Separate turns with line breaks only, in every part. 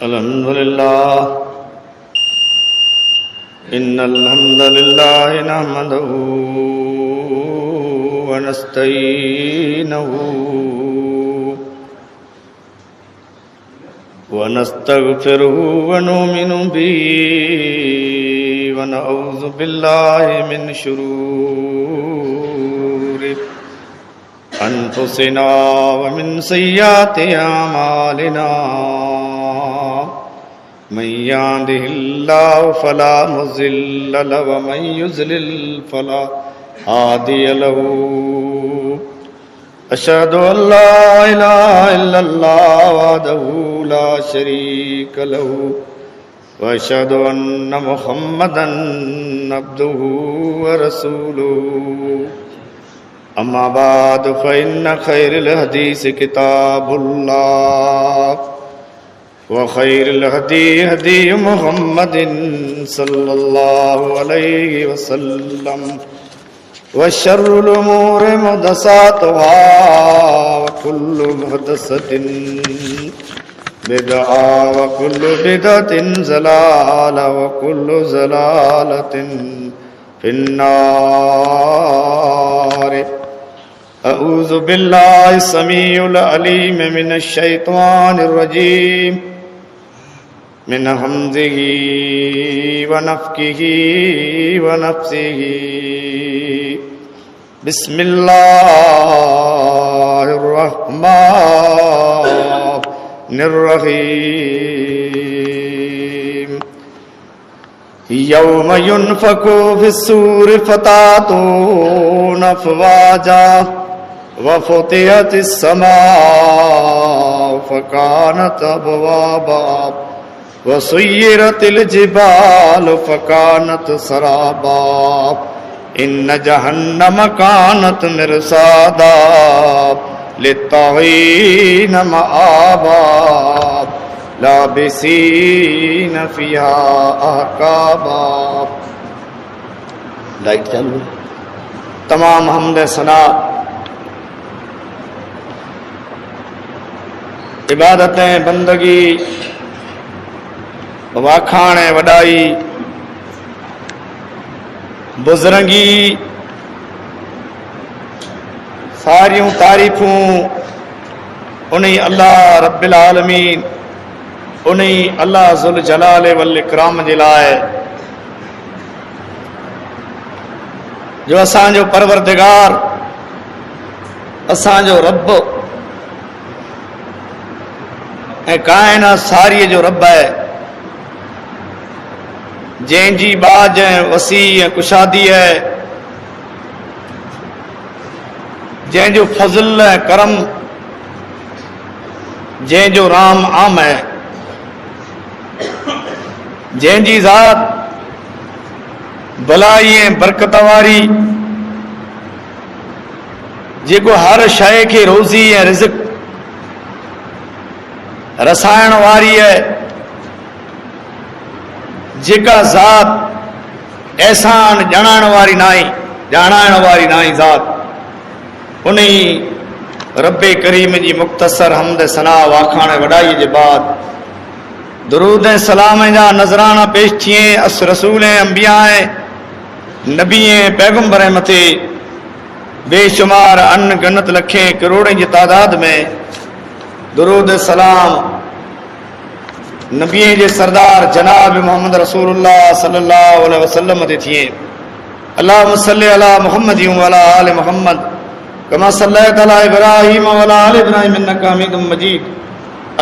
الحمد لله إن الحمد لله نحمده ونستعينه ونستغفره ونؤمن به ونعوذ بالله من شرور أنفسنا ومن سيئات أعمالنا من يهده الله فلا مضل له ومن يضلل فلا هادي له أشهد أن لا إله إلا الله وحده لا شريك له وأشهد أن محمدا عبده ورسوله أما بعد فإن خير الحديث كتاب الله وخير الهدي هدي محمد صلى الله عليه وسلم وشر الأمور محدثاتها وكل محدثة بدعة وكل بدعة ضلالة وكل ضلالة في النار. أعوذ بالله السميع العليم من الشيطان الرجيم من همزه ونفخه ونفثه. بسم الله الرحمن الرحيم. يوم ينفخ في الصور فتأتون أفواجا وفتحت السماء فكانت أبوابا وسيرت الجبال فكانت سرابا إن جهنم كانت مرصادا للطاغين مآبا لابسين فيها أحقابا. لائٹ چالو. تمام حمد ثنا عبادتیں بندگی واکھاڻ وڏائی بزرگی ساریوں تعریفوں انہیں اللہ رب العالمین انہیں اللہ ذل جلال والاکرام جے لائے جو اساں جو پروردگار اساں جو رب ऐं काइनात सारीअ जो रब आहे जंहिंजी बाज ऐं वसी ऐं कुशादी आहे जंहिंजो फज़ल ऐं करम जंहिंजो राम आम आहे जंहिंजी ज़ात भलाई ऐं बरकत वारी जेको हर शइ खे रोज़ी ऐं रिज़्क़ रसायण वारी है जेका ज़ात एहसान ॼाणाइण वारी नाई ज़ात उन्हीं रब्बे करीम जी मुख़्तसर हमद सना वाखाण वॾाई जे बाद दुरूद ऐं सलाम जा नज़राना पेश थिए अस रसूल ऐं अंबिया ऐं नबी ऐं पैगंबर मथे बेशुमार अन गनत लखें करोड़नि जी तादाद में दुरूद सलाम नबी जे सरदार जनाब मोहम्मद रसूलुल्लाह सल्लल्लाहु अलैहि वसल्लम ते थिए. अल्लाहुम्म सल्लि अला मुहम्मद व अला आलि मुहम्मद कमा सल्लैता अला इब्राहीम व अला आलि इब्राहीम इन्नका हमीदुम मजीद.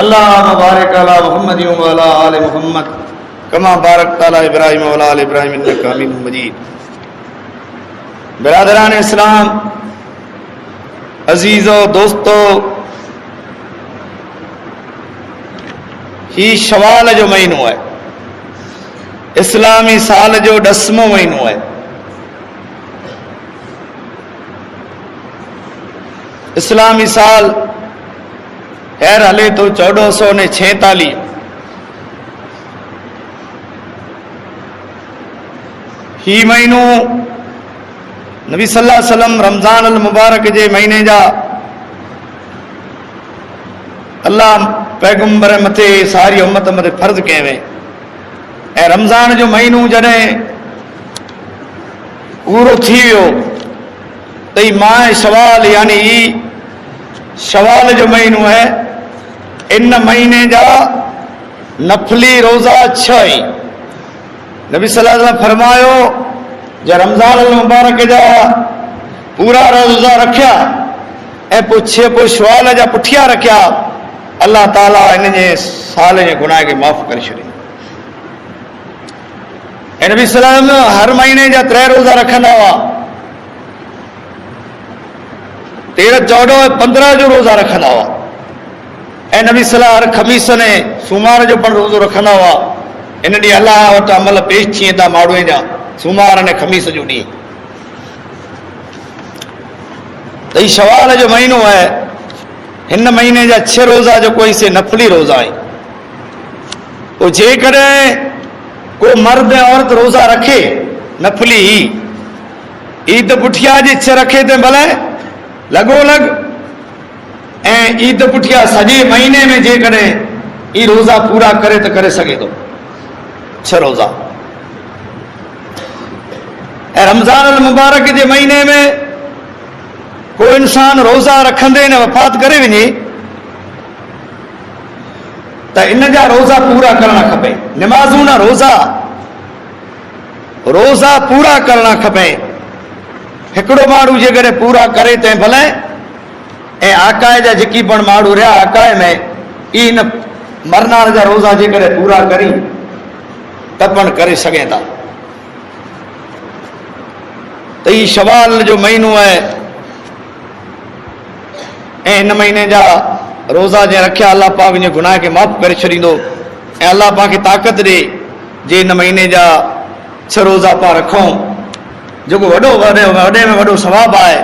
अल्लाहुम्म बारिक अला मुहम्मद व अला आलि मुहम्मद कमा बारकता अला इब्राहीम व अला आलि इब्राहीम इन्नका हमीदुम मजीद. बिरादरान इस्लाम, अजीजो दोस्तो, ही शवाल जो महीनो है, इस्लामी साल जो 10वां महीनो है. इस्लामी साल खैर हले तो 1446. ही महीनो नबी सल्लल्लाहु अलैहि वसल्लम रमज़ान अल मुबारक जे महीने जा अल्लाह पैगंबर मथे सारी उम्मत मथे फर्ज़ कयो वे। ऐं रमज़ान जो महीनो जॾहिं पूरो थी वियो त ही माह शवाल यानी शवाल जो महीनो है। इन महीने जा नफली रोज़ा 6 ही। नबी सल्लल्लाहु अलैहि वसल्लम फरमायो जो रमज़ान मुबारक जा पूरा रोज़ा रखिया ऐं पोइ शवाल जा पुठिया रखिया, अल्लाह ताला इन जे साल जे गुनाह खे माफ़ करे छॾींदो। ऐं नबी सल्लल्लाहु अलैहि वसल्लम हर महीने जा 3 रोज़ा रखंदा हुआ। 13, 14 ऐं 15 जो रोज़ा रखंदा हुआ। ऐं नबी सल्लल्लाहु हर खमीस ने सूमर जो पण रोज़ो रखंदा हुआ। इन ॾींहुं अलाह वटि अमल पेश थियनि था माण्हूअ जा, सूमर ने खमीस जो ॾींहुं। त ही शवाल जो महीनो है। हिन महीने जा 6 रोज़ा जो कोई से नफली रोज़ा है। पोइ जेकॾहिं को मर्द ऐं औरत रोज़ा रखे नफली ईद पुठिया जे 6 रखे त भले लॻोलॻ, ऐं ईद पुठिया सॼे महीने में जेकॾहिं ई रोज़ा पूरा करे त करे सघे थो 6 रोज़ा। ऐं रमज़ान मुबारक जे महीने में को इंसान रोज़ा रखंदे न वफ़ात करे वञे त इन जा रोज़ा पूरा करणा खपे। निमाज़ूं न रोज़ा पूरा करणा खपे। हिकिड़ो माण्हू जेकॾहिं पूरा करे त भले, ऐं आकाए जा जेकी पण माण्हू रहिया आकाए में ई न मरनार जा रोज़ा जेकॾहिं पूरा करी त पण करे सघे था। त ही शवाल जो महीनो है ऐं हिन महीने जा रोज़ा जे रखिया अल्लाह पाक जे गुनाह खे माफ़ करे छॾींदो। ऐं अल्लाह पाक खे ताक़त ॾे जे हिन महीने जा 6 रोज़ा पाण रखूं, जेको वॾे में वॾो सवाबु आहे।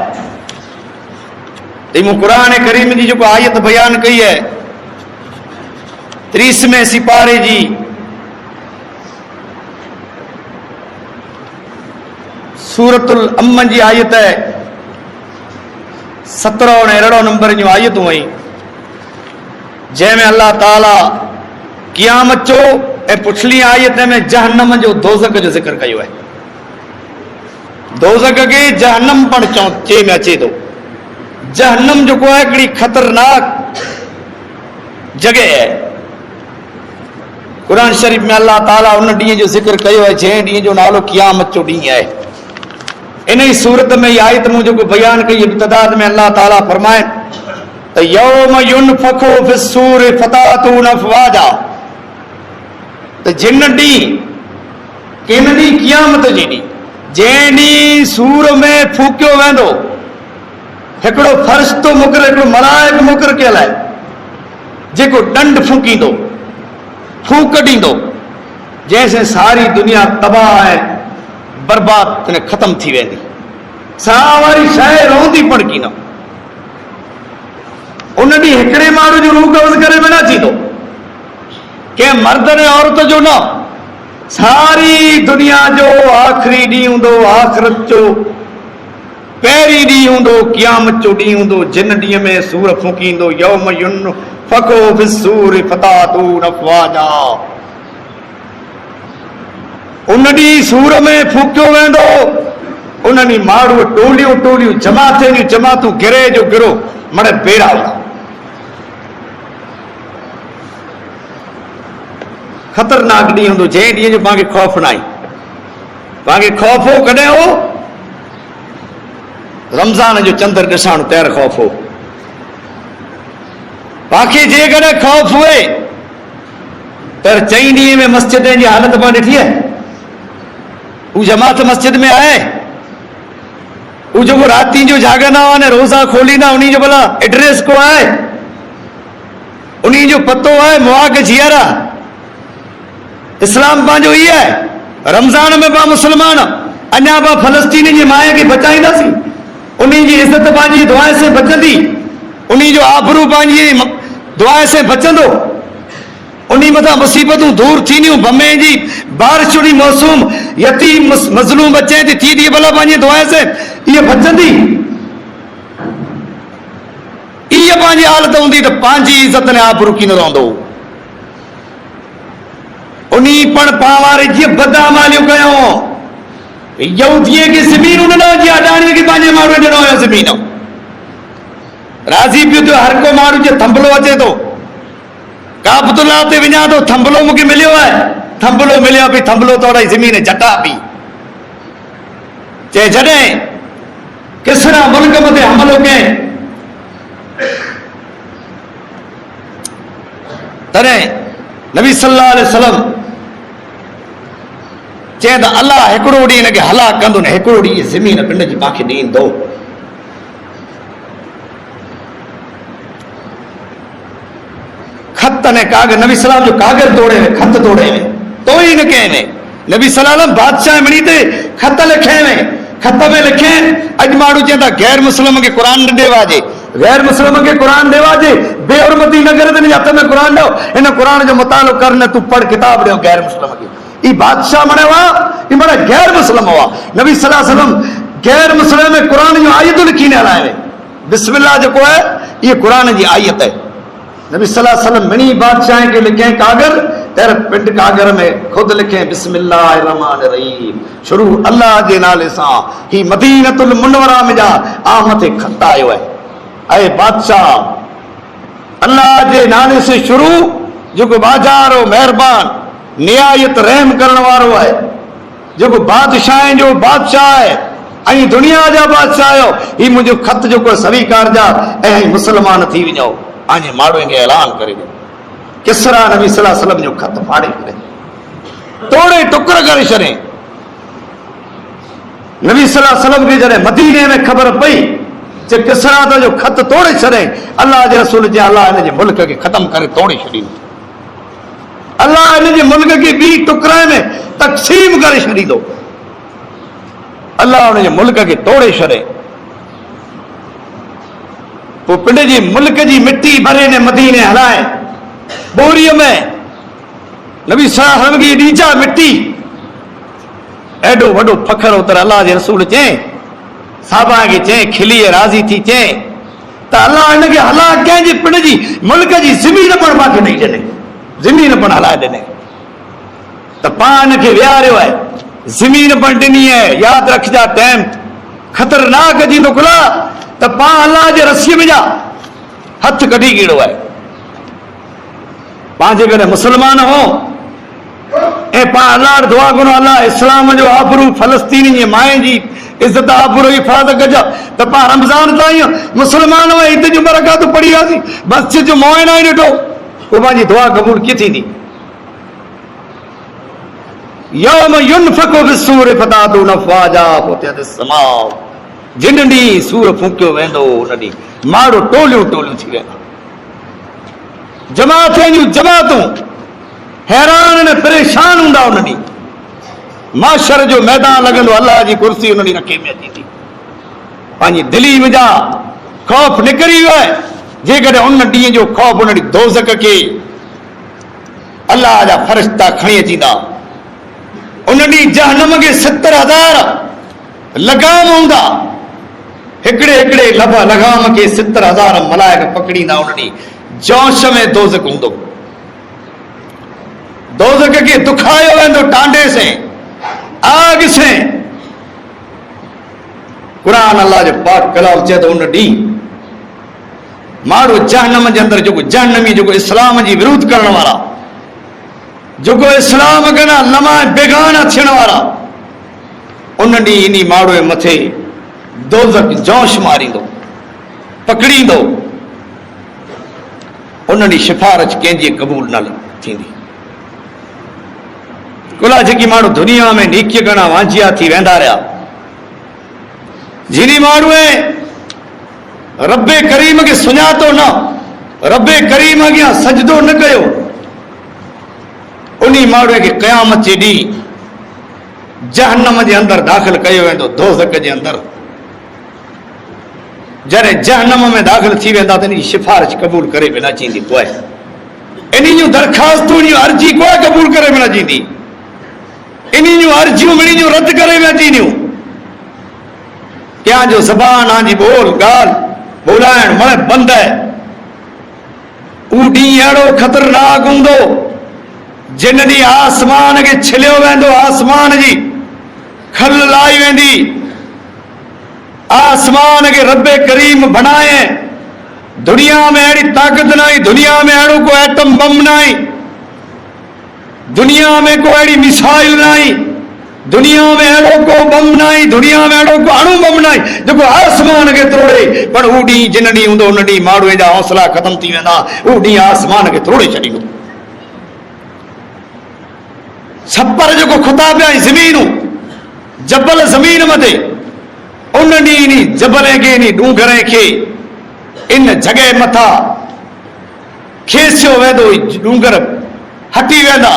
त मूं क़ुर करीम जी जेको आयत बयान कई है 30वें सिपारे जी सूरतुल अम्म जी आयत है 17 और 18 नंबर जूं आयतूं आहिनि, जंहिंमें अल्लाह ताला क़यामत जो ऐं पुछली आयत में जहन्नम जो दोज़ख जो ज़िक्र कयो आहे। दोज़ख खे जहन्नम पण चए में अचे थो। जहन्नम जेको आहे हिकिड़ी ख़तरनाक जॻह है। क़ुर शरीफ़ में अल्लाह ताला उन ॾींहं जो ज़िक्र कयो आहे जंहिं ॾींहं जो नालो क़यामत जो ॾींहुं आहे। इन ही सूरत में इहा आयत मूं जेको बयान कई इब्तिदाद में अल्लाह ताला फरमाए त यौम युनफखु फिस्सूर फतातून अफ़वाजा, त जिन ॾींहुं किन ॾींहुं क़यामत जे ॾींहुं जंहिं ॾींहुं सूर में फूकियो वेंदो, हिकिड़ो फ़रिश्तो मुक़ररु, हिकिड़ो मलाइक मुक़ररु कयल आहे जेको ॾंड फूकींदो, फूक ॾींदो, जंहिंसां सारी दुनिया तबाह आहे बर्बाद ख़त्म थी वेंदी। साह वारी शइ रहंदी पण की न। उन ॾींहुं हिकिड़े माण्हू जो रूह कब्ज़ करे में न थींदो, कंहिं मर्द ने औरत जो न, सारी दुनिया जो आख़िरी ॾींहुं हूंदो, आख़िरत जो पहिरीं ॾींहुं हूंदो, क़यामत जो ॾींहुं हूंदो, जिन ॾींहं में सूर फूकींदो। यौम युनफखु फिस्सूर फतातून अफ़वाजा, उन ॾींहुं सूर में फूकियो वेंदो, उन ॾींहुं माण्हू टोलियूं टोलियूं जमा थियनि, जमातूं गिरे जो गिरो मड़े बेड़ा हूंदा। ख़तरनाक ॾींहुं हूंदो जंहिं ॾींहं जो पाण खे ख़ौफ़ न आहे। पाण खे ख़ौफ़ हो कॾहिं हो? रमज़ान जो चंद्र ॾिसण तैर ख़ौफ़ हो। पाण खे जेकॾहिं ख़ौफ़ हुए त 4 ॾींहं में मस्जिद जी हालत पाण ॾिठी आहे? हू जमात मस्जिद में आहे? हू जेको राति जो जागंदा हुआ ने रोज़ा खोलींदा, उन्हीं जो भला एड्रेस को आहे? उन्हीं जो पतो आहे? मुआक जीअरा इस्लाम पंहिंजो ई आहे। रमज़ान में पाण मुस्लमान अञा पाण फ़लस्तीनी जी माए खे बचाईंदासीं, उन्हीं जी इज़त पंहिंजी दुआ से बचंदी, उन्हीं जो आबरू पंहिंजी दुआ से बचंदो, उन्हीं मथां मुसीबतूं दूर थींदियूं। बमे जी बारिश जी मौसम, यतीम मज़लूम बचे थी थी भला पंहिंजी दुआ से इहे बचंदी। इहे पंहिंजी हालत हूंदी त पंहिंजी इज़त ने आप रुकी न रहंदो। उन्ही पण पाण वारे जीअं बदअमालियूं कयूं, यहूदीअ खे ज़मीन न ॾिनो, जीअं अडाणीअ खे पंहिंजे माण्हू ॾिनो हुयो ज़मीन। राज़ी पियो थियो हर को माण्हू जे थंभलो अचे थो, काबतुल्ला ते वञा थो, थंभलो मूंखे मिलियो आहे, थंभलो मिलियो पई, थंभलो तोड़ाई ज़मीन जटा पई। चए जॾहिं किसरा मुल्क मथे हमलो कयईं तॾहिं नबी सल्लल्लाहु अलैहि वसल्लम चए त अलाह हिकिड़ो ॾींहुं हिनखे हलाक कंदो न, हिकिड़ो ॾींहुं ज़मीन पिंड जी मूंखे ॾींदो। खत ने कागर, नबी सलाम जो कागर तोड़े में, खत तोड़े में, तो ही न कहे में नबी सलाम बादशाह मिली ते खत लिखे में, खत में लिखे अज माण्हू चवनि था गैर मुस्लिम खे क़ुर न ॾेवाजे, गैर मुस्लिम खे क़ुर ॾेवाजे, बेहरमती न करे त हिन हथ में क़ुर ॾियो, हिन क़ुर जो मुतालो कर न, तूं पढ़ किताब ॾियो गैर मुस्लिम खे। ई बादशाह मणे हुआ, ई माना गैर मुस्लिम हुआ। नबी सल्लल्लाहु अलैहि वसल्लम गैर मुस्लिम में क़ुर जूं आयतूं लिखी न हलाए में, बिस्मिल्लाह जेको आहे इहा क़ुर जी आयत आहे। नबी सल्लल्लाहु अलैहि वसल्लम मिनी बादशाह के लिखे कागर, तेरे पिंड कागर में खुद लिखे बिस्मिल्लाहिर रहमानिर रहीम, शुरू अल्लाह जे नाले सां, ही मदीनतुल मुनव्वरा में जा आ मथे खत आयो है। ऐ बादशाह अल्लाह जे नाले से शुरू, जेको बाजार हो मेहरबान नियायत रहम करण वारो है, जेको बादशाह जो बादशाह है ऐं दुनिया जा बादशाह आयो, ही मुंहिंजो खत जेको स्वीकार जा ऐं मुसलमान थी वञो। पंहिंजे माण्हुनि खे ऐलान करे ॾियो। किसरा नबी सल्लल्लाहु अलैहि वसल्लम जो खत फाड़े करे तोड़े टुकर करे छॾे। नबी सल्लल्लाहु अलैहि वसल्लम खे जॾहिं मदीने में ख़बर पई जे किसरा तो जो खत तोड़े छॾे, अल्लाह जे रसूल जे अल्लाह हिन जे मुल्क खे ख़त्म करे तोड़े छॾींदो, अल्लाह हिन जे मुल्क खे ॿी टुकड़े में तक़सीम करे छॾींदो, अल्लाह हुन जे मुल्क खे तोड़े छॾे। पोइ पिंड जी मुल्क जी मिट्टी भरे ने मदीने हलाए, बोरीअ में नबी सल्लल्लाहु अलैहि वसल्लम की ॾीजा मिट्टी, एॾो वॾो फखर उतर अल्लाह जे रसूल चए, साहबा खे चए, खिली राज़ी थी चए त अल्लाह हिनखे हलाक कंहिंजे पिंड जी मुल्क जी ज़मीन पण मूंखे ॾेई ॾिने, ज़मीन पण हलाए ॾिने, त पाण हिनखे विहारियो आहे, ज़मीन पण ॾिनी आहे। यादि रखजा टाइम ख़तरनाक जी निकिला त पाण अल्लाह जे रसीअ में जा हथ कढी कीड़ो आहे। पाण जेकॾहिं मुस्लमान हो ऐं पाण अल्लाह दुआ करो, अल्लाह इस्लाम जो आबरू, फलस्तीनी जी माए जी इज़त आबरू हिफ़ाज़त कजा, त पाण रमज़ान ताईं मुस्लमान हुआ, ईद जूं बरकातूं पढ़ी वियासीं, मस्जिद जो मुआइनो ई ॾिठो, पोइ पंहिंजी दुआ क़बूल कीअं थींदी। यौम युनफ़ख़ु फ़िस्सूरि फ़तातून अफ़वाजा फ़ुतिहतिस समाउ, जिन ॾींहुं सूर फूकियो वेंदो उन ॾींहुं माण्हू टोलियूं टोलियूं थी वेंदा, जमाअतूं जूं जमाअतूं हैरान ने परेशान हूंदा। उन ॾींहुं माशर जो मैदान लॻंदो, अल्लाह जी कुर्सी उन ॾींहुं रखे में अची थी, पंहिंजी दिली में जा ख़ौफ़ निकिरी वियो आहे। जेकॾहिं उन ॾींहं जो ख़ौफ़ उन ॾींहुं दोज़ख खे अल्लाह जा फ़रिश्ता खणी अचींदा, उन ॾींहुं जहन्नम खे 70,000 लगाम हूंदा, हिकिड़े हिकिड़े लगाम खे 70,000 मलाइक पकड़ींदा। उन ॾींहुं जोश में दोज़ख हूंदो, दोज़ख खे दुखायो वेंदो टांडे से, आग से। क़ुरान अल्लाह जो पाक कलाम चए थो उन ॾींहुं माण्हू जहन्नम जे अंदरि, जेको जहन्नमी, जेको इस्लाम जी विरोध करण वारा, जेको इस्लाम खां लमा बेगाना थियण वारा, उन ॾींहुं इन माण्हू जे मथे दोज़ख जोश मारींदो, पकड़ींदो। उन ॾींहुं सिफारिश कंहिंजी क़बूल न थींदी। कुला जेकी माण्हू दुनिया में नेकीअ करणा वांझिया थी वेंदा रहिया, जिनी माण्हूअ रब्बे करीम खे सुञातो न, रब्बे करीम अॻियां सजदो न कयो, उन माण्हूअ खे क़यामत जे ॾींहुं जहन्नम जे अंदरि दाख़िल कयो वेंदो, दोज़ख जे अंदरि। जॾहिं जहन्नम में दाख़िल थी वेंदा त इन जी सिफारिश क़बूल करे बि न थींदी, कोई इन जूं दरख़्वास्तूं, इन जूं अर्जी कोई क़बूल करे बि न थींदी, इन जूं अर्जियूं इन जूं रद्द करे बि न थींदियूं। कंहिं जो ज़बान जी ॿोल ॻाल्हि ॿोलाइण मण बंदि आहे, उडी अड़ो खतरनाक हूंदो जिन ॾींहुं आसमान खे छिलियो वेंदो, आसमान जी खल लाई वेंदी, आसमान खे रब करीम बणाए। दुनिया में अहिड़ी ताक़त न आई, दुनिया में अहिड़ो को एटम बम न आई, दुनिया में को अहिड़ी मिसाइल न आई, दुनिया में अहिड़ो को बम न आई, दुनिया में अहिड़ो को अणु बम न आई जेको आसमान खे तोड़े। पर हू ॾींहुं जिन ॾींहुं हूंदो उन ॾींहुं माण्हूअ जा हौसला ख़तम थी वेंदा, हू ॾींहुं आसमान खे तोड़े छॾींदो। छप्पर जेको खुदा पिया ज़मीनूं जबल ज़मीन मथे, उन ॾींहुं जबल खे डूंगरे खे इन जॻह मथां खेसियो वेंदो, डूंगर हटी वेंदा।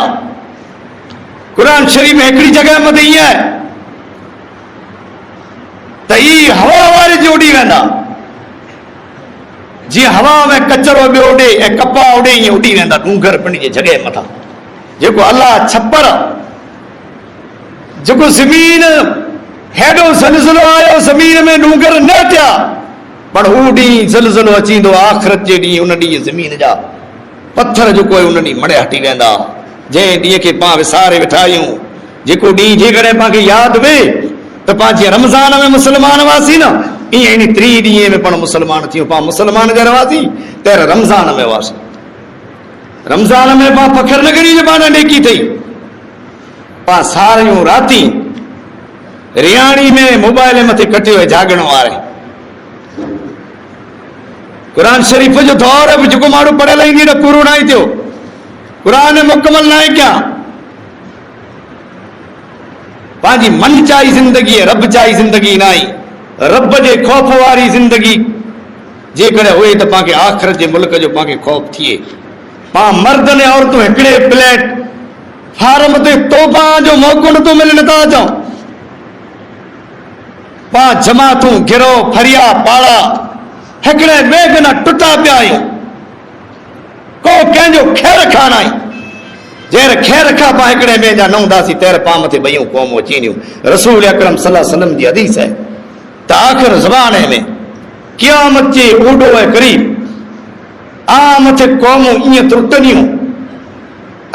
क़ुर शरीफ़ में हिकिड़ी जॻह मथे ईअं आहे त ई हवा वारे जो उॾी वेंदा, जीअं हवा में कचरो ॿियो उॾे ऐं कपा उॾे, ईअं उॾी वेंदा डूंगर पिण जे जॻह मथां। जेको अलाह छप्पर, जेको ज़मीन हेॾो ज़लज़लो आयो, ज़मीन में डूंगर न थिया, पर हू ॾींहुं ज़लज़लो अचींदो आख़िरत जे ॾींहुं, उन ॾींहुं ज़मीन जा पत्थर जेको आहे उन ॾींहुं मड़े हटी वेंदा। जंहिं ॾींहं खे पाण विसारे वेठा आहियूं, जेको ॾींहुं जेकॾहिं पाण खे यादि हुए त पाण जीअं रमज़ान में मुस्लमान हुआसीं न, ईअं इन 3 ॾींहं में पाण मुस्लमान थियूं। पाण मुस्लमान घर हुआसीं त रमज़ान में हुआसीं, रमज़ान में पाण फ़ख्र न करी जो पाण नेकी थई। पाण सारियूं राती रियाणी में मोबाइल मथे कटियो आहे जागण वारे। क़ुर शरीफ़ जो दौर बि जेको माण्हू पढ़ियल ईंदी न पूरो न ई थियो, क़ुर मुकमल न आहे क्या। पंहिंजी मन चाही ज़िंदगी, रब चाही ज़िंदगी न आई। रब जे ख़ौफ़ वारी ज़िंदगी जेकॾहिं हुए त पाण खे आख़िरत जे मुल्क जो पाण खे ख़ौफ़ थिए। पाण मर्द ने औरतूं हिकिड़े प्लेट फार्म ते तोहफ़ा जो मौक़ो नथो मिले, नथा अचूं। पाण जमातूं गिरो फरिया पाड़ा हिकिड़े ॿिए खे न टुटा पिया आहियूं, को कंहिंजो ख़ैर खा न आई। जहिड़े ख़ैर खां पाण हिकिड़े ॿिए जा न हूंदासीं तहिड़े पाण मथे ॿयूं क़ौमूं अचींदियूं। रसूल अकरम सल्लल्लाहु अलैहि वसल्लम जी हदीस आहे त आख़िर ज़माने में क़यामत जे ऊंडो ऐं क़रीब आ मथे क़ौमूं ईअं तुरतंदियूं,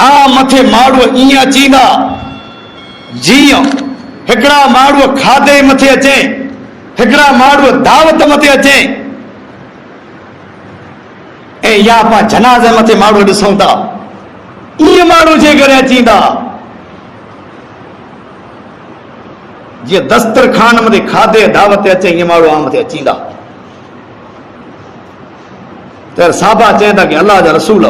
आ मथे माण्हू ईअं अचींदा जीअं हिकिड़ा माण्हू खाधे मथे अचे, हिकिड़ा माण्हू दावत मथे अचे, ऐं या पाण जनाज़े मथे माण्हू ॾिसूं था। ईअं माण्हू जेकॾहिं अचींदा जीअं दस्तरखान मथे खाधे दावत अचे, ईअं माण्हू आ मथे अचींदा। त साहबा चवनि था कि अलाह जा रसूल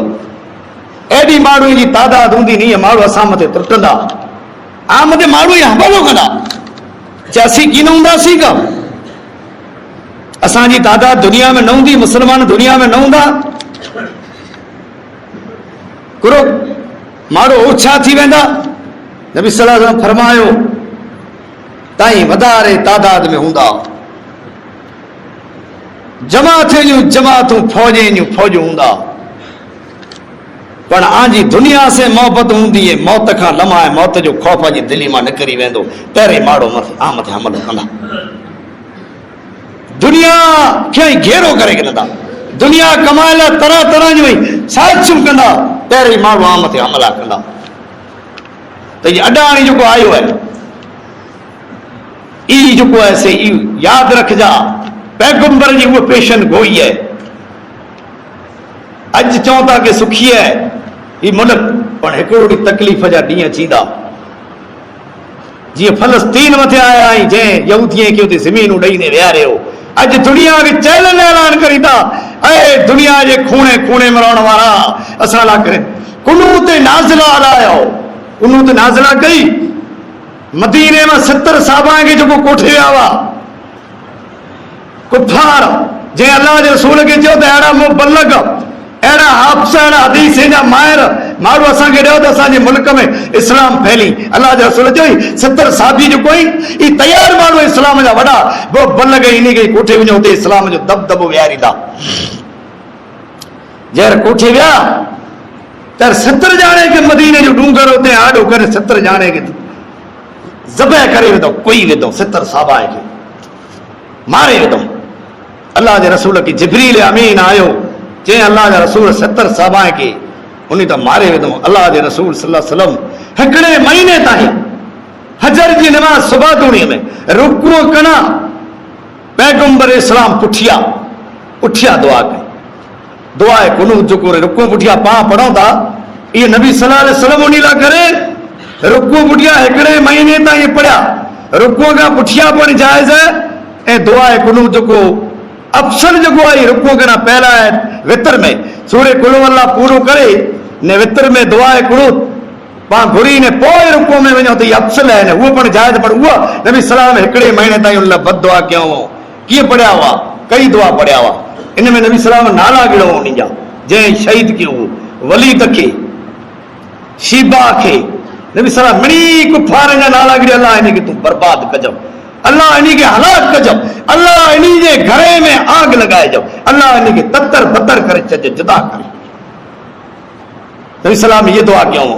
एॾी माण्हू जी तादाद हूंदी नी, ईअं माण्हू असां मथे तुरटंदा, आ मथे माण्हू ईअं हमलो कंदा। छा असीं की न हूंदासीं का? असांजी तादाद दुनिया में न हूंदी, मुस्लमान दुनिया में न हूंदा, कुरो माण्हू ओछा थी वेंदा। नबी सल्लल्लाहु अलैहि वसल्लम फरमायो ताईं वधारे तादाद में हूंदा, जमातूं जमातूं फौजूं फौजूं हूंदा, पर आंजी दुनिया से मोहबत हूंदी है, मौत खां लम्हा है, मौत जो ख़ौफ़ जी दिलि मां निकिरी वेंदो, पहिरें माण्हू आ मथे हमलो कंदा। दुनिया खे घेरो करे कंदा, दुनिया कमाए लाइ तरह तरह जी साज़िशूं कंदा, पहिरें माण्हू आ मथे हमला कंदा। त इहो अॾाणी जेको आयो आहे, ई जेको आहे से यादि रखजा, पैगंबर जी उहा पेशन गोई है। अॼु चऊं था कि सुखी है ही मुल्क, पर हिकिड़ो ॾींहुं तकलीफ़ जा ॾींहं अचींदा। जीअं फलस्तीन मथे आया आहिनि, जंहिं यहूदीअ खे उते ज़मीनूं ॾेई ने विहारियो, अॼु दुनिया खे चैलेंज ऐलान करी था, ऐं दुनिया जे खूणे खूणे में रहण वारा असां लाइ करे कुनूत नाज़िला हलायो, कुनूत नाज़िला कई। मदीने में 70 साहबा खे जेको कोठे विया हुआ कुफार, जंहिं अलाह जे रसूल खे चयो त अहिड़ा मुबल्लग, अहिड़ा हाफ़िज़, अहिड़ा हदीस जा माहिर माण्हू असांखे ॾियो त असांजे मुल्क में इस्लाम फैली। अलाह जे रसूल चयो 70 साहबी जेको आहिनि ई तयार माण्हू इस्लाम जा वॾा मुबल्लग, इन खे कोठे वञो, हुते इस्लाम जो दबदबो विहारींदा। जहिड़े कोठे विया त 70 ॼाणे खे मदीने जो डूंगर उते आॾो करे 70 ॼाणे खे ज़बह करे विधो, कोई विधो, 70 साहबा खे मारे विधो। अल्लाह जे रसूल खे जिब्रील अमीन आयो چے اللہ دے رسول 70 صحابہ کے انہیں تو مارے ویدو اللہ دے رسول صلی اللہ علیہ وسلم ہکڑے مہینے تاہیں حجر جی نماز صبح دونی میں رکو کنا پیغمبر اسلام پٹھیا دعا کی دعا ہے قنوت جو کرے رکو پٹھیا پاں پڑھوں تھا یہ نبی صلی اللہ علیہ وسلم انہیں لا کرے رکو پٹھیا ہکڑے مہینے تا یہ پڑھیا رکو کا پٹھیا پڑھ جائز ہے اے دعا ہے قنوت جو کو افسر جو کو آئی رکو کنا پہلا ہے وطر میں سورہ قلو اللہ پورو کرے نے وطر میں دعا ہے قنوت پاں گھری نے پوئے رکو میں ونجو تو یہ افسل ہے وہ پڑھ جائز پڑھ ہوا نبی صلی اللہ علیہ وسلم ہکڑے مہینے تا اللہ بد دعا کیا ہو کیے پڑھیا ہوا کئی دعا پڑھیا ہوا ان میں نبی صلی اللہ علیہ وسلم نالا گڑو ہونی جا جائیں شہید کیوں ولید کے شیبا کے نبی صلی اللہ علیہ وسلم منی کفار جا نالا گڑی اللہ انہیں کہ تم برباد کجب اللہ انہیں کے ہلاک کجب اللہ انہیں کے گھرے میں آگ لگائے جب اللہ انہیں کے تتر بتر کرے چجے جدا کرے نبی صلی اللہ علیہ وسلم یہ دعا کیوں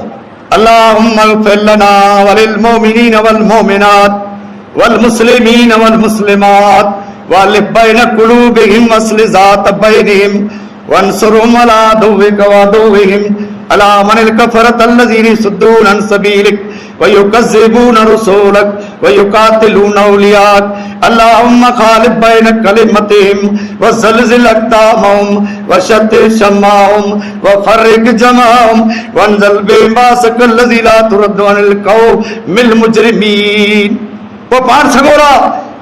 اللہم اغفر لنا وللمؤمنین والمؤمنات والمسلمین والمسلمات والف بین قلوبہم واصلح ذات بینہم وانصرهم على عدوك وعدوهم على من الكفرة الذين يصدون عن سبيلك ويكذبون رسولك ويقاتلون أولياءك اللهم خالف بين كلمتهم وزلزل أقدامهم وشتت شمعهم وفرق جمعهم وانزل بهم باسك الذي لا ترد عن القوم المجرمين وہ پار سگورا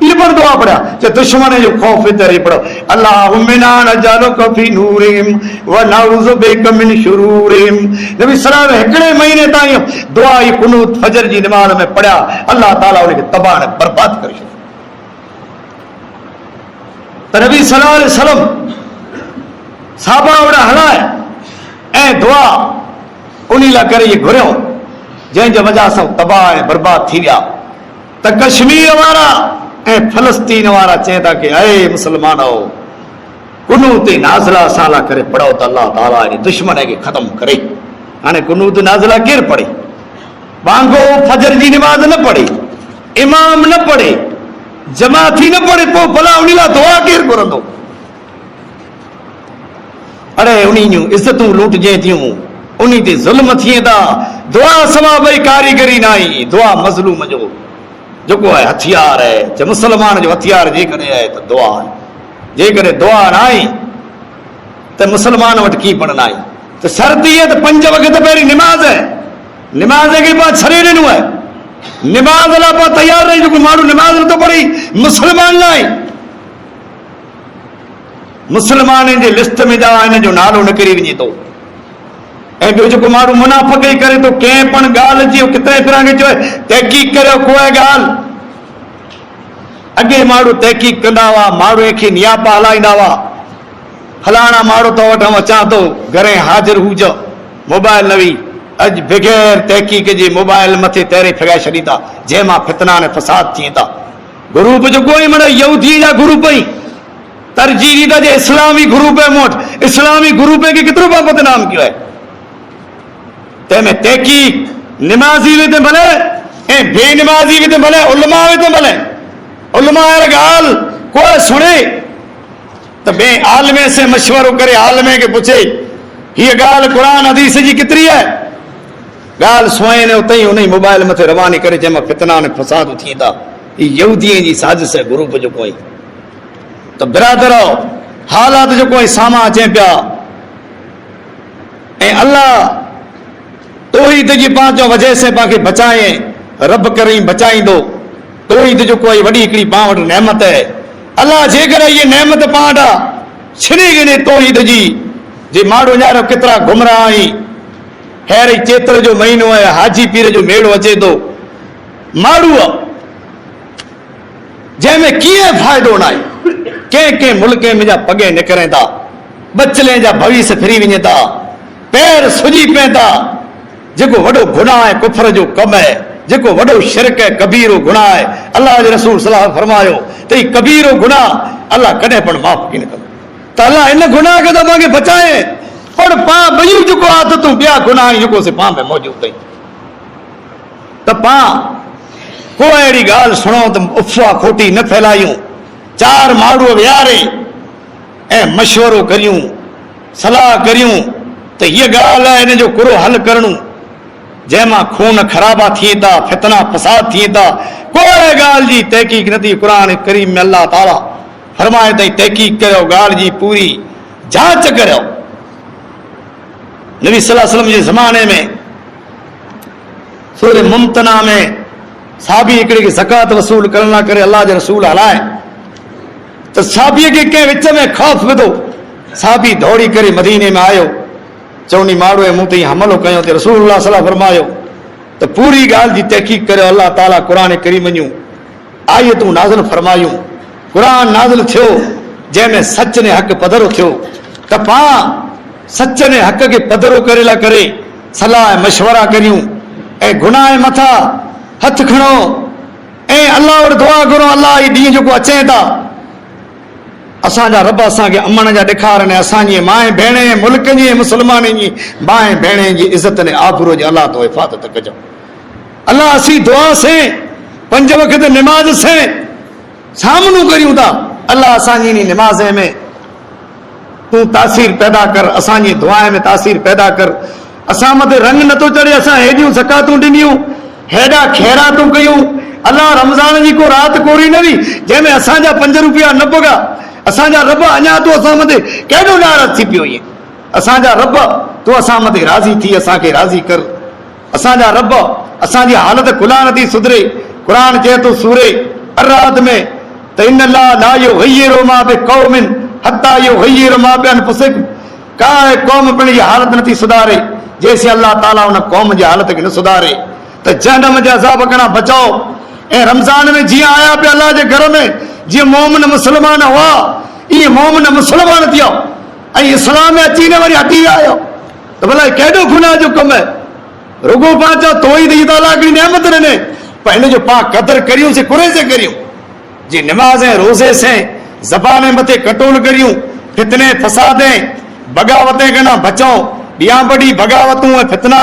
یہ پر دعا پڑھا جو دشمن جو خوف تیرے پڑھو اللہم انا نجعلک فی نورہم ونعوذ بک من شرورہم نبی صلی اللہ علیہ وسلم ہکڑے مہینے تائیں دعا یہ قنوت فجر جی نماز میں پڑھا اللہ تعالیٰ انہیں تباہ نے برباد کر شکر تو نبی صلی اللہ علیہ وسلم صحابہ اوڑا ہلا ہے اے دعا انہی لا کرے یہ گھریوں جن جو وجہ سے تباہ نے برباد تھی گیا تو کشمیر وارا اے فلسطین وارا چاہتا کہ اے مسلمانوں قنوت نازلہ سالہ کرے پڑھو تو اللہ تعالیٰ نے دشمن ہے کہ ختم کرے آنے قنوت نازلہ کیر پڑھے بانگو فجر جی نماز نہ پڑھے امام نہ پڑھے جماعتی نہ پڑھے تو بھلا انہی لا دعا کیر کرو دو ارے انہی عزتوں لوٹ جائیں تھیوں انہی تے ظلم تھیں دا دعا سوا بھئی کاریگری نائی دعا مظلوم جو کو ہے ہتھیار ہے جو مسلمان جو ہتھیار جے کرے ہے تو دعا ہے جے کرے دعا نائی تو مسلمان وٹ کی پڑھنا ہے تو شرطی ہے تو 5 وقت پہلی نماز ہے نماز کے بعد چھڑے نو ہے نماز اللہ پا تیار نہیں جو کو مارو نماز نہ تو پڑھی مسلمان نائی مسلمان ان لسٹ میں جا ان جو نالو نکری ونجے تو اے جو جو مارو منافق ہی کرے تو کہیں پن گال جی کتنے طرح کے جو ہے تحقیق کرے کوئی گال اگے مارو تحقیق کندا وا مارو ایکھی نیاپا ہلائیندا وا فلانا مارو تو وٹھ اچا تو گھرے حاضر ہو جو موبائل نوی اج بغیر تحقیق جی موبائل متھے تیرے پھگائے چھڈیتا جے ماں فتنہ نے فساد تھیتا گروپ جو کوئی مڑا یہودی جا گروپ ہی ترجیح دیتا جے اسلامی گروپ ہے موٹ اسلامی گروپ ہے کہ کترو با بدنام کیوں ہے تے میں تحقیق نمازی بھی تے بھلے اے بے نمازی بھی تے بھلے علماء بھی تے بھلے علماء رگال کوئی سنے تو بے عالمے سے مشورہ کرے عالمے کے پوچھے یہ گال قرآن حدیث جی کتری ہے گال سوئے نے اتیں انہیں موبائل میں تھے روانی کرے جمع فتنہ نے فساد تھی تھا یہ یہودییں جی سازش ہے گروپ جو کوئی تو برادرو حالات جو کوئی ساما اچیں پیا اے اللہ توحید جی پانچوں وجہ سے باقی بچائیں رب کریں بچائیں دو توحید جو کوئی وڈی ہکڑی پاں وٹ نعمت ہے اللہ جے کرے یہ نعمت پانڈا چھنی گنے توحید جی ماڑو جارو کترا گمراہ آئی خیر چیتر جو مہینو ہے حاجی پیر جو میڑو اچے تو ماڑو جے میں کیے فائدو نائی کے ملکے میں جا پگے نکریں تا بچلیں جا بھوی سے پھری ونجے تا پیر سجی پیں تا جکو وڈو گناہ ہے کفر جو کم ہے جکو وڈو شرک ہے کبیرو گناہ ہے اللہ کے رسول صلی اللہ علیہ وسلم فرمایو تو یہ کبیرو گناہ اللہ کدے پڑ معاف کی نکل تو اللہ ان گناہ کے دبا کے بچائے اور پاں بھئیو جکو عادتوں بیا گناہ جکو سے پاں میں موجود تھی تو پاں کوئی ایڑی گال سنو تم افوا کھوٹی نہ پھیلائیوں چار ماڑو ویارے اے مشورو کریوں सलाह करियूं त हीअ ॻाल्हि आहे, हिन जो कुरो हल करणो, जंहिंमां खून ख़राबा थिए था, फितना फसाद थिए था, कोई ॻाल्हि जी तहक़ीक़ नथी। क़ुर करीम में अल्लाह ताला फरमाए ताईं तहक़ीक़ करियो, ॻाल्हि जी पूरी जांच करियो। नबी सल्लल्लाहु अलैहि वसल्लम जे ज़माने में सूरह मुमतना में साबी हिकिड़े खे ज़कात वसूल करण लाइ करे अल्लाह जे रसूल हलाए त साबीअ खे कंहिं विच में ख़ौफ़ विधो। साबी दौड़ी करे मदीने में आयो, चवनी माण्हूअ मूं ते हमलो कयो ते रसूलुल्लाह सल्लल्लाहु अलैहि वसल्लम फरमायो त पूरी ॻाल्हि जी तहक़ीक़ करियो। अल्लाह ताला क़ुर करीम जूं आयतूं नाज़िल फरमायूं, क़ुर नाज़िल थियो जंहिंमें सच ने हक़ पधरो थियो त पाण सच ने हक़ खे पधरो करे ला करे सलाह मशवरा करियूं ऐं गुनाह मथा हथ खणो ऐं अल्लाह वटि दुआ करो। अल्लाह ई ॾींहुं जेको अचे था, असांजा रब असांखे अमन जा ॾेखारनि, असांजी माए भेण मुल्क जी मुस्लमाननि जी माए भेण जी इज़त ने आबरू जी अल्लाह तो हिफ़ाज़त कजो। अल्लाह असीं दुआ से 5 वक़्त निमाज़ से सामनो करियूं था। अल्लाह असांजी इन निमाज़ में तूं तासीर पैदा कर, असांजी दुआ में तासीर पैदा कर। असां मथे रंग नथो चढ़े, असां हेॾियूं ज़कातूं ॾिनियूं, हेॾा ख़ैरातूं कयूं। अल्लाह रमज़ान जी को राति कोरी न हुई जंहिंमें असांजा 5 रुपया न भुॻा। असांजा रब अञा तूं असां मथे केॾो नाराज़ थी पियो इएं। असांजा रब तूं असां मथे राज़ी थी, असांखे राज़ी कर। असांजा रब असांजी हालत खुला नथी सुधरे। क़ुर चए थो सूरे अर्राद में त इन अल्लाह ला युग़य्यिरु मा बिक़ौमिन हत्ता युग़य्यिरु मा बिअनफुसिहिम। का क़ौम पंहिंजी हालत नथी सुधारे जेसीं अल्लाह ताला उन क़ौम जी हालत खे न सुधारे। त जहन्नम जे अज़ाब खां बचाओ। ऐं रमज़ान में जीअं आया पिया अल्लाह जे घर में, जीअं मोमिन मुस्लमान हुआ, इहे मोमिन मुस्लमान थिया ऐं इस्लाम में अची न वरी हटी विया आहियो त भला केॾो गुनाह जो कमु आहे। रुगो पाण चओ तो ई त हीअ त अलाह हिकिड़ी नेमत ॾिने, पर हिन जो पाण क़दुरु करियूं से कुरे से करियूं। जी निमाज़ ऐं रोज़े से ज़बान मथे कंट्रोल करियूं, फितने फसादे बग़ावतें खां बचूं। ॾियां बड़ी बग़ावतूं ऐं फितना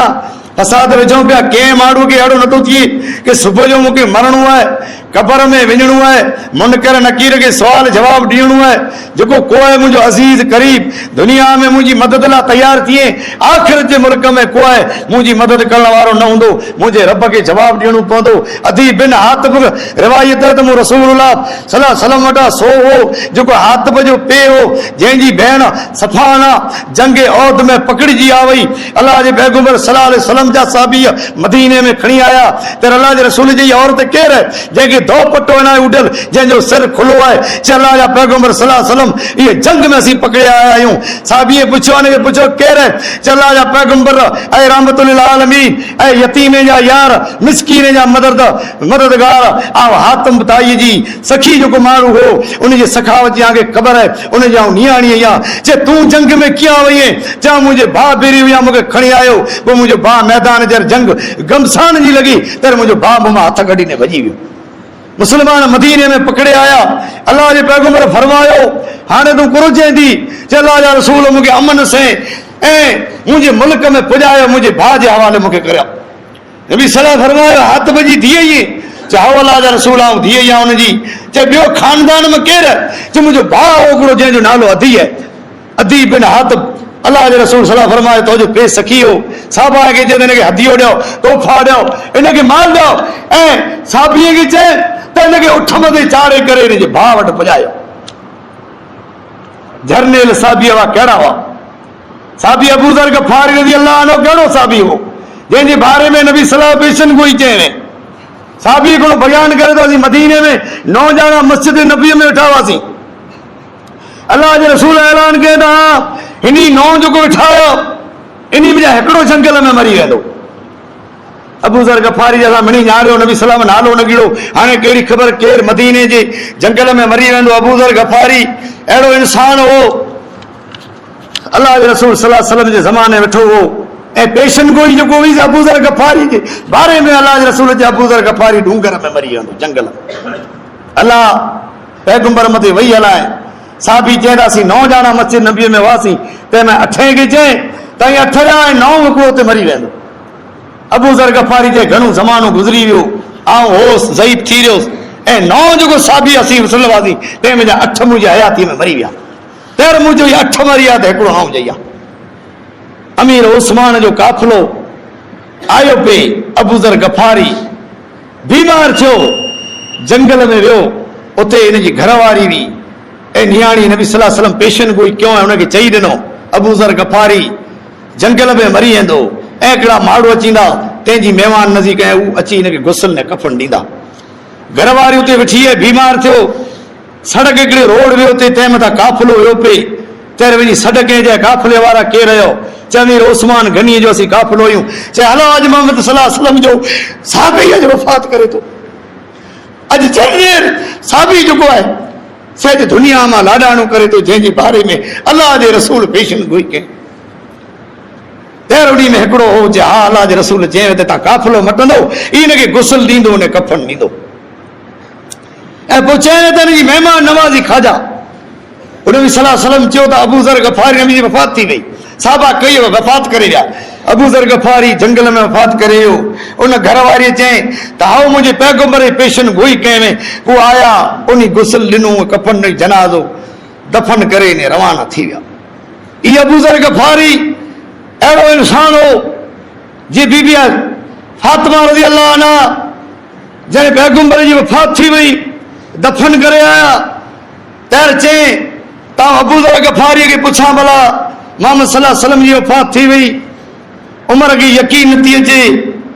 फसाद विझूं पिया। कंहिं माण्हू खे अहिड़ो नथो थिए कि सुबुह जो मूंखे मरणो आहे, क़बर में वञिणो आहे, मुनकर नकीर खे सुवाल जवाबु ॾियणो आहे। जेको को आहे मुंहिंजो अज़ीज़ क़रीब दुनिया में मुंहिंजी मदद लाइ तयारु थिए, आख़िरत जे मुल्क में को आहे मुंहिंजी मदद करण वारो न हूंदो, मुंहिंजे रब खे जवाबु ॾियणो पवंदो। अदी बिन हातिब रिवायत त मूं रसूलुल्लाह सल्लल्लाहु अलैहि वसल्लम वटां सो हो जेको हातिब जो पे हो, जंहिंजी भेण सफ़ाना जंगे औद में पकड़िजी आ वई। अल्लाह जे पैगंबर सल्लल्लाहु अलैहि वसल्लम जा साहबी मदीने में खणी आया त अल्लाह जे रसूल जी औरत केरु आहे जंहिंखे दो पटो न उॾियल, जंहिंजो सिर खुलो आहे। चए अल्लाह जा पैगंबर सल्लल्लाहु अलैहि वसल्लम इहे जंग में असीं पकड़े आया आहियूं। साहबीअ पुछियो, हिन खे पुछियो केरु आहे? चए अल्लाह जा पैगंबर ऐं रहमतुल लिल आलमीन ऐं यतीम जा यार मिसकीन जा मददगार ऐं हातिम ताई जी सखी जेको माण्हू हो उनजी सखावत जी तव्हांखे ख़बर आहे, उनजी आउं नियाणी आहियां। चए तूं जंग में कीअं वई आहीं? चवां मुंहिंजे भाउ बेरी विया, मूंखे खणी आयो। पोइ मुंहिंजो भाउ मैदान जे जंग गमसान जी लॻी त मुंहिंजो भाउ मूं मां हथ कढीने भॼी वियो। मुस्लमान मदीने में पकड़े आया। अल्लाह जे पैगंबर फरमायो हाणे तूं घुरिजे थी? चए अल्लाह जा रसूल मूंखे अमन से ऐं मुंहिंजे मुल्क में पुॼायो, मुंहिंजे भाउ जे हवाले मूंखे करियो। नबी सलाह फरमायो हातिब जी धीअ ई? चए अल्लाह जा रसूल आऊं धीअ ई आहियां हुनजी। चए ॿियो ख़ानदान में केरु आहे? चए मुंहिंजो भाउ हिकिड़ो जंहिंजो नालो अदी आहे, अदी बिन हातिब। अल्लाह जे रसूल सलाह फरमायो तो जो पे सखी हो साहबा खे चए हिनखे हदियो ॾियो, तोहफ़ा ॾियो, हिनखे माल ॾियो। ऐं साहबीअ खे चए त हिनखे उठ मथे चाढ़े करे हिनजे भाउ वटि पुॼायो। जर्नेल साहबी हुआ, कहिड़ा हुआ? साहबी अबू ज़र ग़फ़ारी रज़ी अल्लाह अन्हु कहिड़ो साहबी हो जंहिंजे बारे में नबी सलाह पेशन कोई चए। साहबी हिकिड़ो बयान करे थो, असीं मदीने में 9 ॼणा मस्जिद नबी में वेठा हुआसीं। अल्लाह जे रसूल ऐलान कयो त हिन 9 जेको वेठा हुयो इन में हिकिड़ो जंगल में मरी वेंदो। अबू ज़र ग़फ़ारी असां मिणी ॼाणियो, नबी सलाम नालो न गिड़ो। हाणे कहिड़ी ख़बर केरु मदीने जे जंगल में मरी वेंदो। अबू ज़र ग़फ़ारी अहिड़ो इंसान हो, अल्लाह जे रसूल सल्लल्लाहु अलैहि वसल्लम जे ज़माने वेठो हो ऐं पेशन गोई जेको हुई अबू ज़र ग़फ़ारी जे बारे में अल्लाह जे रसूल जे अबू ज़र ग़फ़ारी डूंगर में मरी वेंदो जंगल में। अल्लाह पैगंबर मथे वही हलाए। साहबी चए था असीं 9 ॼणा मस्जिद नबीअ में हुआसीं, तंहिंमें 8 खे चए त 8 ॼणा ऐं 9 हिकिड़ो हुते मरी वेंदो। अबू ज़र ग़फ़ारी चए घणो ज़मानो गुज़री वियो, आउं होस ज़ईफ़ थी वियोसि ऐं 9 जेको साहबी असीं मुसलमानी तंहिंमें 8 मुंहिंजी हयाती में मरी विया। تیر مجھے یہ 8 مریا تے ہکڑو ہاں جیا امیر عثمان جو قافلو آیو پہ ابو ذر غفاری بیمار تھو جنگل میں ویو اتے ان جی گھر واری وی اے نیاणी نبی صلی اللہ علیہ وسلم پیشن گوئی کیوں ہے انہیں کے چاہی دنو ابو ذر غفاری جنگل میں مری ویندو ایکڑا ماڑو اچیندا تین جی مہمان نزی کہیں او اچی ان کے غسل نے کفن ڈیندا گھر واری اتے وٹھی ہے بیمار تھو سڑک ایکڑے روڈ ویو تے تے متا قافلو ویو پہ تیر وی سڑک جے قافلے وارا کے رہو امیر عثمان غنی جو اسی قافلو یوں چاہے ہلو اج محمد صلی اللہ علیہ وسلم جو صحابی اج وفات کرے تو اج چہر صحابی جو کو ہے سید دنیا میں لاڈانو کرے تو جن جی بارے میں اللہ دے رسول پیشن گوئی کے تیروڑی میں ہکڑو ہو جے ہاں اللہ دے رسول جن تے تا قافلو مٹندو این کے غسل دیندو نے کفن دیندو اے پوچھے تے جی مہمان نوازی کھاجا انہیں صلی اللہ علیہ وسلم چیو تا ابو ذر غفاری نبی جی وفات تھی گئی صحابہ کئی وفات کرے گیا ابو ذر غفاری جنگل میں وفات کرے ہو ان گھر واری چیں تاؤ مجھے پیغمبر پیشن گوئی کہیں میں کو آیا انہی غسل لنو کفن جنازو دفن کرے نے روانہ تھی گیا یہ ابو ذر غفاری ایڑو انسان ہو جی بی بی فاطمہ رضی اللہ عنہ جنہیں پیغمبر جی وفات تھی گئی دفن کرے آیا تیر چیں تا ابو ذر غفاری کے پوچھا بلا محمد صلی اللہ علیہ وسلم جی وفات تھی وئی عمر کی یقین نتی اچے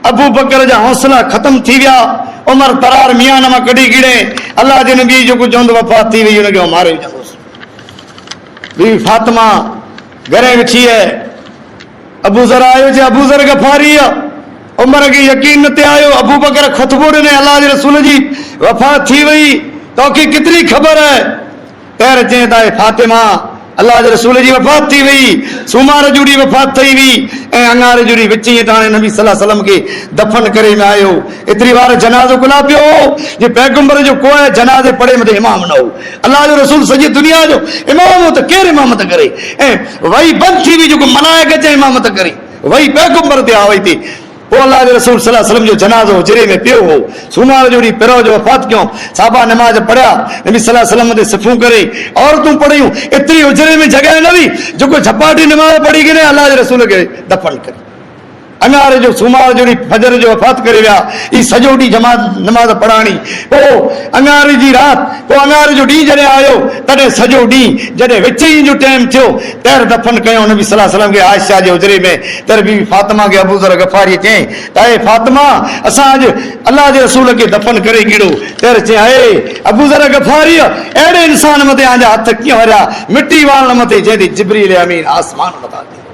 ابو بکر جا حوصلہ ختم تھی گیا عمر ترار میاں نما کڑی گڑے اللہ دے نبی جو کچھ جوند وفات تھی وئی انہیں کہ ہمارے بی فاطمہ گھرے بچھی ہے ابو ذر آئے جے ابو ذر غفاری عمر کی یقین نتے آئے ابو بکر خطبور نے اللہ دے رسول جی وفات تھی وئی تو کی کتنی خبر ہے پیر چیں دائے فاطمہ اللہ دے رسول جی وفات تھی وئی سمار جوڑی وفات تھی وئی اے انگار جوڑی بچی تانے نبی صلی اللہ علیہ وسلم کے دفن کرے میں آئے ہو اتنی بار جنازو کلا پیو یہ پیغمبر جو کوئی جنازے پڑے مدے امام نہ ہو اللہ دے رسول سجی دنیا جو امام ہو تو کیر امامت کرے اے وہی بند تھی وئی جو ملائکہ چاہے امامت کرے وہی پیغمبر دے آوئی تھی وہ اللہ دے رسول صلی اللہ علیہ وسلم جو جنازہ حجرے میں پیو ہو سمار جوڑی پیرو جو وفات کیوں صحابہ نماز پڑھا نبی صلی اللہ علیہ وسلم دے صفوں کرے اور تم پڑھی ہوں اتنی حجرے میں جگہ نہ بھی جو کوئی جھپاٹی نماز پڑھی گئے اللہ دے رسول کے دفن کرے انگار جو سمار جوڑی فجر جو وفات کرے ویا یہ سجوڑی جماعت نماز پڑھانی وہ انگار جی رات وہ انگار جو ڈی جڑے آیو تڑے سجو ڈی جڑے وچی جو ٹائم تھو تیر دفن کیوں نبی صلی اللہ علیہ وسلم کے عائشہ جو حجرے میں تیر بی فاطمہ کے ابو ذر غفاری چیں تائے فاطمہ اساں اللہ دے رسول کے دفن کرے گڑو تیر چیں اے ابو ذر غفاری ایڑے انسان متے آنجا ہتھ کیوں ہریا مٹی وال متے جے جبریل امین آسمان بتا دے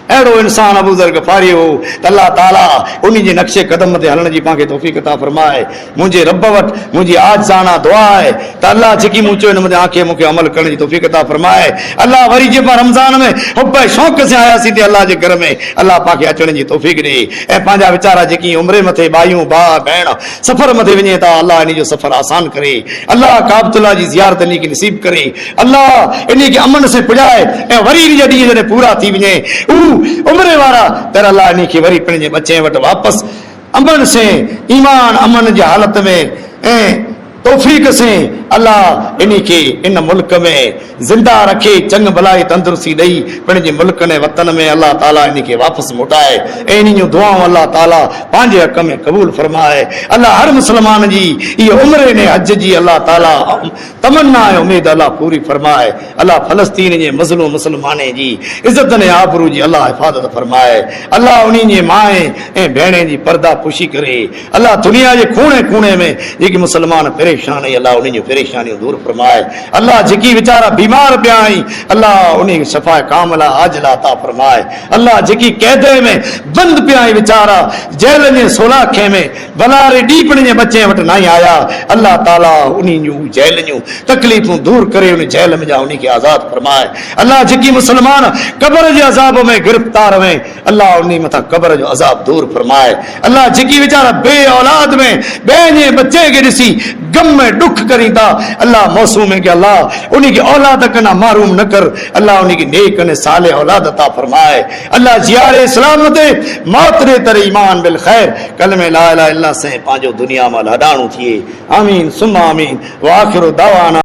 ایڑو انسان ابو ذر غفاری ہو اللہ تعالیٰ انہی جے نقشے قدم تے ہلن جی پاکے توفیق عطا فرمائے مجھے رب وٹ مجھے آج جانا دعا ہے تا اللہ جکی مونچو ان مدے آنکھیں مکے عمل کرنے جی توفیق عطا فرمائے اللہ وری جے پر رمضان میں حب شوق سے آیا سی تے اللہ جے گھر میں اللہ پاکے اچن جی توفیق دے اے پانجا بیچارا جکی عمرے متے بایوں با بہن سفر متے ونجے تا اللہ انہی جو سفر آسان کرے اللہ کعبۃ اللہ جی زیارت انہی کی نصیب کرے اللہ انہی کے امن سے پجائے اے وری جے ڈی پورا تھی ونجے عمرے وارا تر اللہ نے کی وری پنجے بچے وٹ واپس امن سے ایمان امن جی حالت میں توفیق سے اللہ انہی کے ان ملک میں زندہ رکھے چنگ بلائی تندرستی دئی پنجے ملک نے وطن میں اللہ تعالیٰ انہی کے واپس موٹائے انہی جو دعاؤں اللہ تعالیٰ پانجے حق میں قبول فرمائے اللہ ہر مسلمان جی یہ عمرے نے حج جی اللہ تعالیٰ تمنا امید اللہ پوری فرمائے اللہ فلسطین جے مظلوم مسلمانے جی عزت نے آبرو جی اللہ حفاظت فرمائے اللہ انہی جے مائیں بہنیں جی پردہ پوشی کرے اللہ دنیا جے کونے کونے میں یہ مسلمان پریشان ہے اللہ انہیں جو پریشانی دور فرمائے اللہ جکی بیچارہ بیمار پہ آئی اللہ انہیں شفا کاملہ عاجلہ عطا فرمائے اللہ جکی قیدے میں بند پہ آئی بیچارہ جیل نے سولاکھے میں بلارے ڈیپنے نے بچے وٹ نہیں آیا اللہ تعالیٰ انہیں جو جیل جو تکلیفوں دور کرے انہیں جیل میں جا انہیں کی آزاد فرمائے اللہ جکی مسلمان قبر جو عذاب میں گرفتار ہوئے اللہ انہیں متا قبر جو عذاب دور فرمائے اللہ جکی بیچارہ بے اولاد میں بے بچے کے رسی غم میں دکھ کری تا اللہ موسوم ہے کہ اللہ انہی کی اولاد کنا معروم نہ کر اللہ انہی کی نیک نے صالح اولاد عطا فرمائے اللہ زیار اسلام تے موت رے تر ایمان بالخیر کلمہ لا الہ الا اللہ سے پانچو دنیا میں لڈانو تھیے آمین ثم آمین وآخر دعوانا